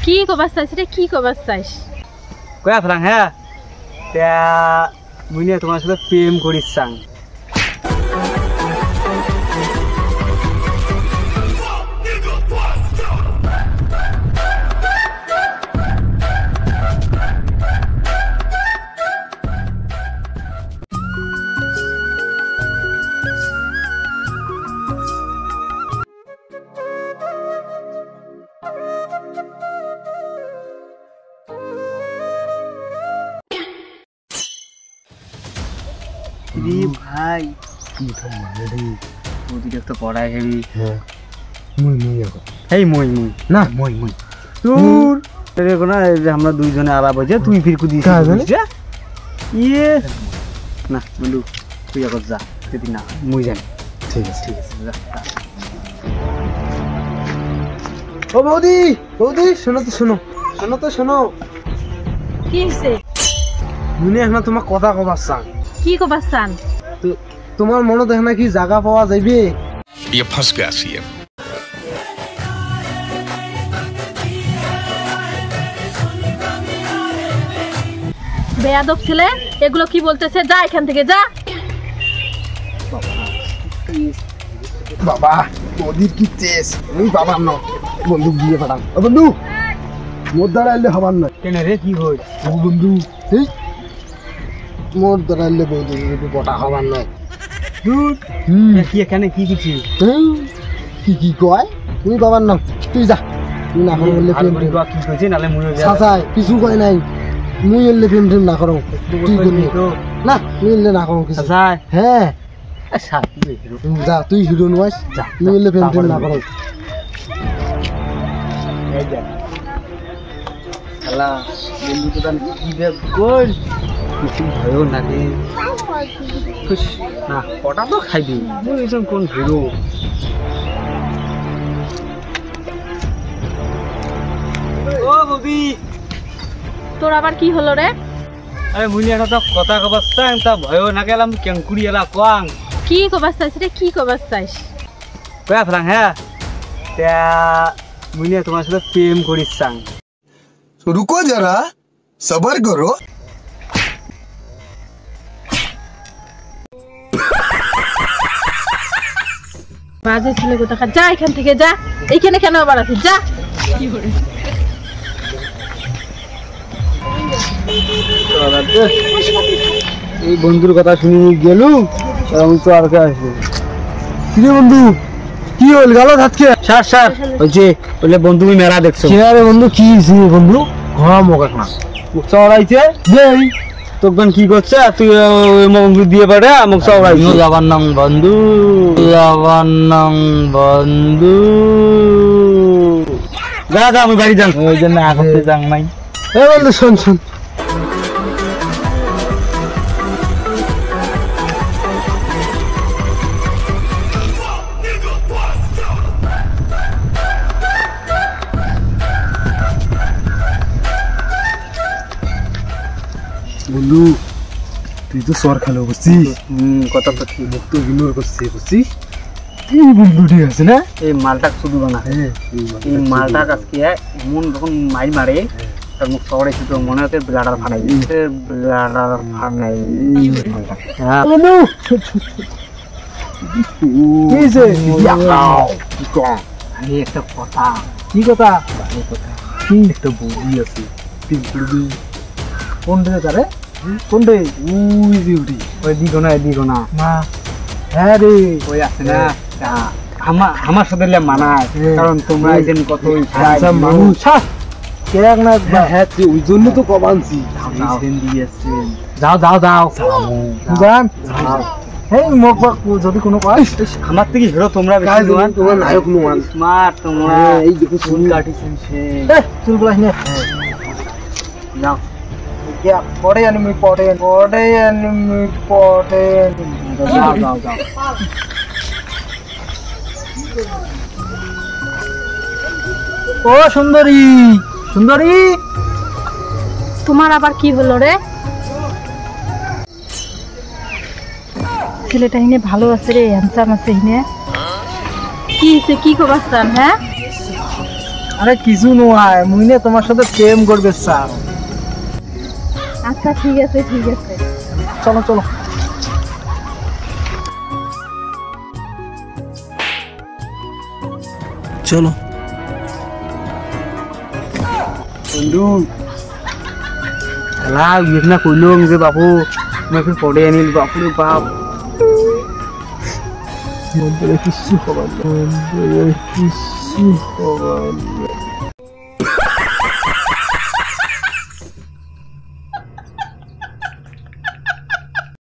কি কবার চাইছ রে, কি কবার চাইছ? কয়া ফেলাং হ্যাঁ তা মুই নিয়ে তোমার সাথে প্রেম করিস চাং। ভাই তো পড়াই হেবি আমরা দুইজনে আলাপ হয়েছে তুই ফিরকু দিস ইয়ে না বন্ধু তুই এখন যা যদি না মুই জানি। ঠিক আছে ঠিক আছে যা। ও বৌদি বৌদি শোনো তো শোনো শোনো তো শোনো কি হইছে? মুনি এখন তোমার কথা কবার চান। কি কবার চান? তোমার মনে দেখে না কি জায়গা পাওয়া যাইবে? ये फंस गया सी है। বেয়াদব ছেলে, এগুলো কি বলতেছে? যা এখান থেকে যা। বাবা বৌদির কি চেস ওই বাবার ন বন্দুক দিয়ে পাঠান। ও বন্ধু মোর দাঁড়াইলে হবার নয়। কেন রে কি হই? ও বন্ধু এই মোর দাঁড়াইলে বৌদি বটা হবার নয়। কি এখানে কি কিছু কি কি কয় তুমি বাবার নাম তুই যা তুই না করো বললে প্রেম কি কইছে নালে মুই সাসাই কিছু কয় নাই মুই এলে প্রেম প্রেম না করো তুই করবি না তুই এলে না করো কিছু সাসাই হ্যাঁ সাথে যা তুই হিরো নয় যা তুই এলে প্রেম প্রেম না করো। এই যা শালা বন্ধু তো জানি কি দেব কই কিছু ভয়ও না রে খুশ না কটা তো খাইবি মুই এসব কোন হিরো। ও বৌদি তোর আবার কি হলো রে? আরে মুই একটা তো কথা কবার চাই তা ভয়ও না গেলাম কেঙ্কুড়ি এলা কোয়াং। কি কবার চাইছ রে, কি কবার চাইছ? কয়া ফেলাং হ্যাঁ তা মুই নিয়ে তোমার সাথে প্রেম করিস চাং। रुको जरा सबर करो। বাজে ছেলে কোথাকার, যা এখান থেকে যা। এইখানে কেন আবার আছিস? যা। কি করে এই বন্ধুর কথা শুনি গেলু এবং তো আর কে আসবে কিরে বন্ধু কি হল গেল থাকছে স্যার স্যার বলছে বলে বন্ধু তুমি মেলা দেখছো কি আরে বন্ধু কি হইছে বন্ধু ঘোড়া মগা না চড়াইছে দেই তোকে কি করছে তুই বন্ধু দিয়ে পারে আমাক চড়াইছে যাবার নাম বন্ধু যাবার নাম বন্ধু যা যা আমি বাড়ি যান ওই জন্য এখন যাং নাই। এ বন্ধু শোন শোন বন্ধু তুই তো সর খেলো বুঝছিস কথা তো ঠিক মুখ তো ইগনোর করছিস বুঝছিস কি বন্ধু ঠিক আছে না এই মালটা শুধু না এই মালটা আজকে এমন যখন মাই মারে তার মুখ চড়াইছে তো মনে হচ্ছে ব্লাডার ফাটাই দিচ্ছে ব্লাডার ফাটাই হ্যাঁ বন্ধু কি হইছে আরে একটা কথা কি কথা কি একটা বৌদি আছে কোন রে তারে কোন রে ওই যে উঠি ওই দিগো না মা হ্যাঁ রে ওই আছে না আমার সাথে মানায় কারণ তোমরা একদিন কত মানুষ কেরাক না হ্যাঁ ওই জন্য তো কমানছি যাও যাও যাও জান এই মোক বাক যদি কোনো কয় আমার থেকে হিরো তোমরা তোমার নায়ক নুমান স্মার্ট তোমরা এই দেখো চুল কাটিছেন সে চুল গুলা হিনে যাও পরে এনিমি যাও যাও যাও ও সুন্দরী সুন্দরী তোমার আবার কি হলো রে? ছেলেটা হিনে ভালো আছে রে, হ্যান্ডসাম আছে হিনে। কি হইছে, কি খবর চান? হ্যাঁ আরে কিছু নয়, মুই না তোমার সাথে প্রেম করবে চাও। আচ্ছা ঠিক আছে ঠিক আছে। চলো চলো। চলো বন্ধু, খেলা ইয়ে কইলাম যে বাবু তোমাকে পড়ে আনিল। বাপুরে বাপ, কিছু হবার কিছু হবার